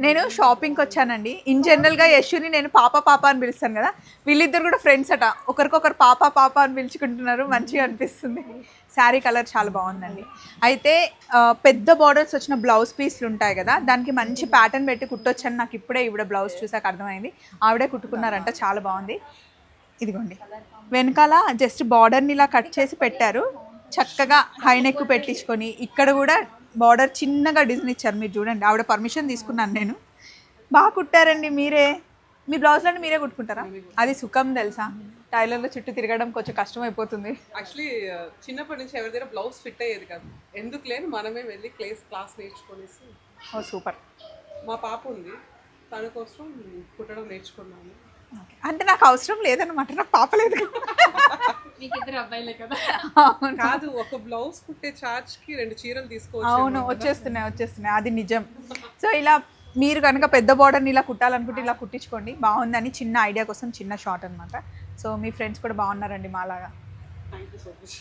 నేను షాపింగ్కి వచ్చానండి. ఇన్ జనరల్గా యశుని నేను పాప పాప అని పిలుస్తాను కదా, వీళ్ళిద్దరు కూడా ఫ్రెండ్స్ అట, ఒకరికొకరు పాప పాప అని పిలుచుకుంటున్నారు. మంచిగా అనిపిస్తుంది. శారీ కలర్ చాలా బాగుందండి. అయితే పెద్ద బార్డర్స్ వచ్చిన బ్లౌజ్ పీస్లు ఉంటాయి కదా, దానికి మంచి ప్యాటర్న్ పెట్టి కుట్టొచ్చని నాకు ఇప్పుడే ఈవిడ బ్లౌజ్ చూసాక అర్థమైంది. ఆవిడే కుట్టుకున్నారంట, చాలా బాగుంది. ఇదిగోండి, వెనకాల జస్ట్ బార్డర్ని ఇలా కట్ చేసి పెట్టారు. చక్కగా హై నెక్ పెట్టించుకొని ఇక్కడ కూడా బార్డర్ చిన్నగా డిజైన్ ఇచ్చారు. మీరు చూడండి, ఆవిడ పర్మిషన్ తీసుకున్నాను నేను. బాగా కుట్టారండి. మీరే మీ బ్లౌజ్లన్నీ మీరే కుట్టుకుంటారా? అది సుఖం తెలుసా, టైలర్లో చుట్టూ తిరగడం కొంచెం కష్టం అయిపోతుంది. యాక్చువల్లీ చిన్నప్పటి నుంచి ఎవరి దగ్గర బ్లౌజ్ ఫిట్ అయ్యేది కాదు. ఎందుకు లేని మనమే వెళ్ళి క్లాస్ నేర్చుకునేసి. ఓ సూపర్. మా పాప ఉంది, తన కోసం కుట్టడం నేర్చుకున్నాను. అంటే నాకు అవసరం లేదన్నమాట, నాకు పాప లేదు. కాదు, ఒక బ్లౌజ్ కుట్టే చార్జ్ కి 2 చీరలు తీసుకోవచ్చు. అవును, వచ్చేస్తున్నాయి, అది నిజం. సో ఇలా మీరు కనుక పెద్ద బార్డర్ని ఇలా కుట్టాలనుకుంటే ఇలా కుట్టించుకోండి. బాగుందని చిన్న ఐడియా కోసం చిన్న షార్ట్ అనమాట. సో మీ ఫ్రెండ్స్ కూడా బాగున్నారండి మాలాగా. Thank you so much.